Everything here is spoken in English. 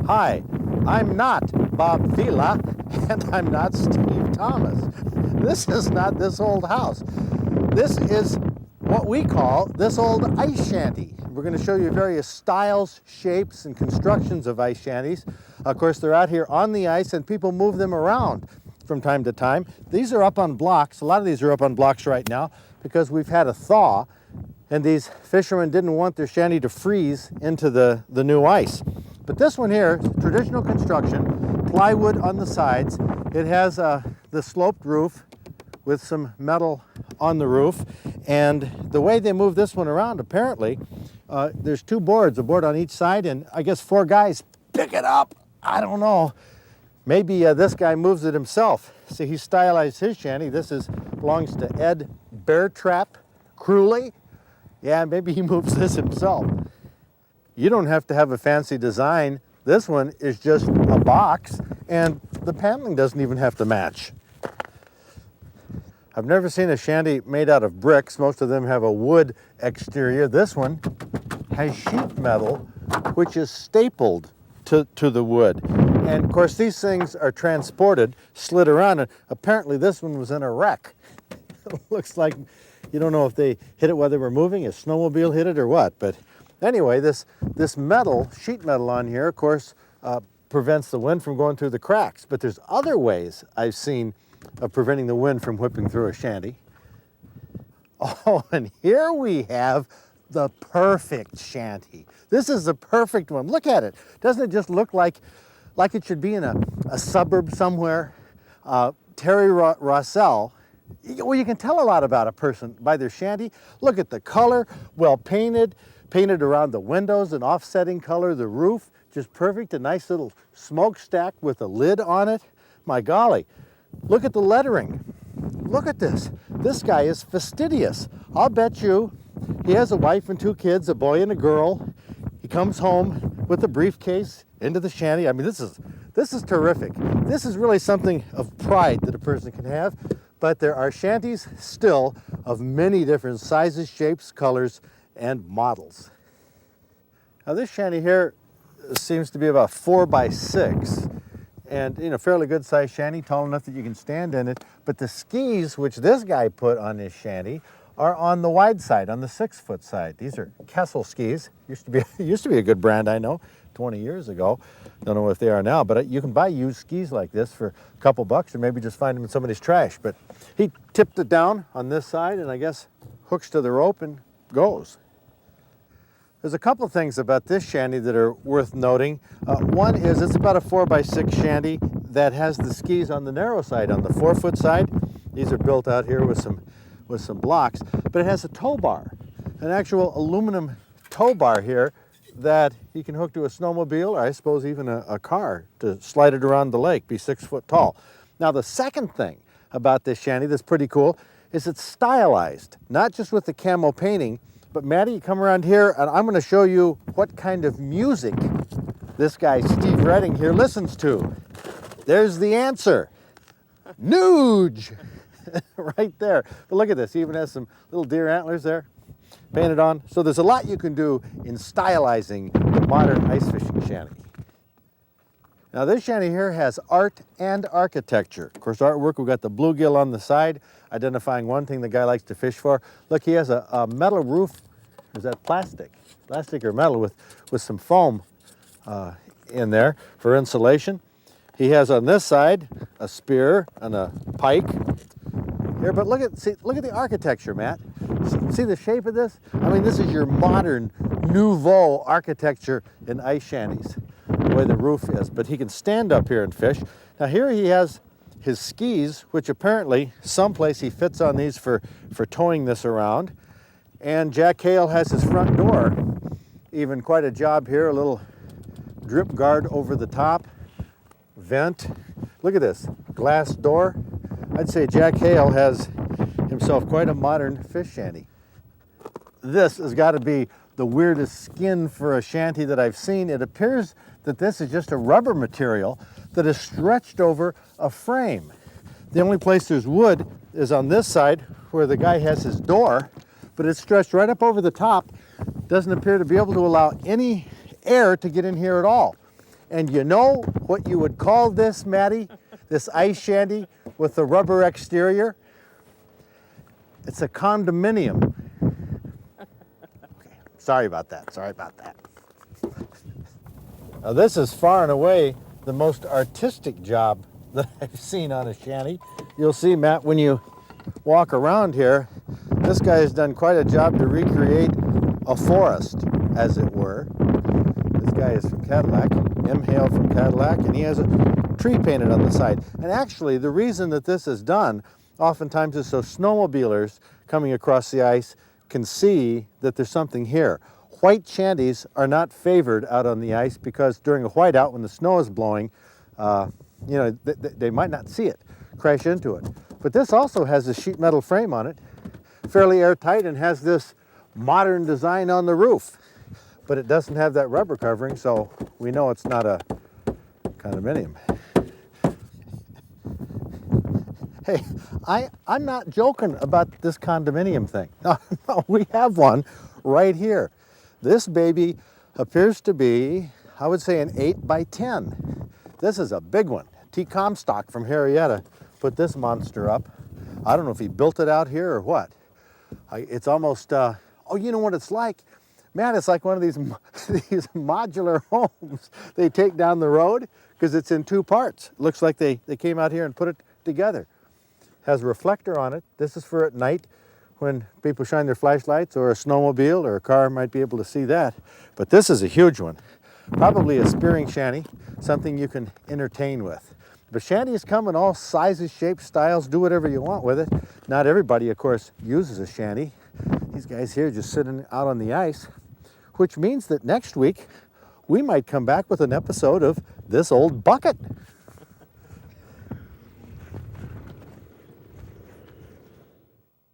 Hi, I'm not Bob Vila, and I'm not Steve Thomas. This is not This Old House. This is what we call This Old Ice Shanty. We're going to show you various styles, shapes, and constructions of ice shanties. Of course, they're out here on the ice, and people move them around from time to time. These are up on blocks. A lot of these are up on blocks right now because we've had a thaw, and these fishermen didn't want their shanty to freeze into the new ice. But this one here, traditional construction, plywood on the sides. It has the sloped roof with some metal on the roof. And the way they move this one around, apparently, there's two boards, a board on each side, and I guess 4 guys pick it up. I don't know. Maybe this guy moves it himself. See, he stylized his shanty. This belongs to Ed Beartrap Crewley. Yeah, maybe he moves this himself. You don't have to have a fancy design. This one is just a box, and the paneling doesn't even have to match. I've never seen a shanty made out of bricks. Most of them have a wood exterior. This one has sheet metal, which is stapled to the wood. And of course, these things are transported, slid around, and apparently this one was in a wreck. It looks like, you don't know if they hit it while they were moving, a snowmobile hit it or what, but anyway, this metal, sheet metal on here, of course, prevents the wind from going through the cracks. But there's other ways I've seen of preventing the wind from whipping through a shanty. Oh, and here we have the perfect shanty. This is the perfect one. Look at it. Doesn't it just look like it should be in a suburb somewhere? Terry Rossell, well, you can tell a lot about a person by their shanty. Look at the color, well painted around the windows, an offsetting color, the roof, just perfect, a nice little smokestack with a lid on it. My golly, look at the lettering. Look at this. This guy is fastidious. I'll bet you he has a wife and 2 kids, a boy and a girl. He comes home with a briefcase into the shanty. I mean, this is terrific. This is really something of pride that a person can have, but there are shanties still of many different sizes, shapes, colors, and models. Now this shanty here seems to be about 4 by 6, and fairly good sized shanty, tall enough that you can stand in it. But the skis, which this guy put on his shanty, are on the wide side, on the 6-foot side. These are Kessel skis. Used to be a good brand, I know, 20 years ago. Don't know if they are now, but you can buy used skis like this for a couple bucks, or maybe just find them in somebody's trash. But he tipped it down on this side, and I guess hooks to the rope and goes. There's a couple things about this shanty that are worth noting. One is it's about a 4 by 6 shanty that has the skis on the narrow side, on the 4-foot side. These are built out here with some blocks, but it has a tow bar, an actual aluminum tow bar here that you can hook to a snowmobile, or I suppose even a car, to slide it around the lake, be 6 foot tall. Now the second thing about this shanty that's pretty cool is it's stylized, not just with the camo painting, but Maddie, you come around here and I'm going to show you what kind of music this guy Steve Redding here listens to. There's the answer. Nuge! Right there. But look at this, he even has some little deer antlers there painted on. So there's a lot you can do in stylizing the modern ice fishing shanty. Now this shanty here has art and architecture. Of course, artwork, we've got the bluegill on the side, identifying one thing the guy likes to fish for. Look, he has a metal roof. Is that plastic? Plastic or metal with some foam in there for insulation. He has on this side a spear and a pike. Here, but look at the architecture, Matt. See the shape of this? I mean, this is your modern nouveau architecture in ice shanties, the way the roof is. But he can stand up here and fish. Now here he has his skis, which apparently someplace he fits on these for towing this around. And Jack Hale has his front door. Even quite a job here, a little drip guard over the top, vent. Look at this, glass door. I'd say Jack Hale has himself quite a modern fish shanty. This has got to be the weirdest skin for a shanty that I've seen. It appears that this is just a rubber material that is stretched over a frame. The only place there's wood is on this side where the guy has his door, but it's stretched right up over the top. Doesn't appear to be able to allow any air to get in here at all. And you know what you would call this, Maddie? This ice shanty with the rubber exterior? It's a condominium. Okay, sorry about that, sorry about that. Now this is far and away the most artistic job that I've seen on a shanty. You'll see, Matt, when you walk around here, this guy has done quite a job to recreate a forest, as it were. This guy is from Cadillac, M. Hale from Cadillac, and he has a tree painted on the side. And actually, the reason that this is done oftentimes is so snowmobilers coming across the ice can see that there's something here. White shanties are not favored out on the ice because during a whiteout, when the snow is blowing, they might not see it, crash into it. But this also has a sheet metal frame on it, fairly airtight, and has this modern design on the roof. But it doesn't have that rubber covering, so we know it's not a condominium. Hey, I'm not joking about this condominium thing. No, we have one right here. This baby appears to be, I would say, an 8 by 10. This is a big one. T. Comstock from Harrietta put this monster up. I don't know if he built it out here or what. It's almost, oh, you know what it's like? Man, it's like one of these modular homes they take down the road because it's in two parts. It looks like they came out here and put it together. Has a reflector on it. This is for at night when people shine their flashlights, or a snowmobile or a car might be able to see that. But this is a huge one. Probably a spearing shanty, something you can entertain with. But shanties come in all sizes, shapes, styles. Do whatever you want with it. Not everybody, of course, uses a shanty. These guys here just sitting out on the ice, which means that next week we might come back with an episode of This Old Bucket.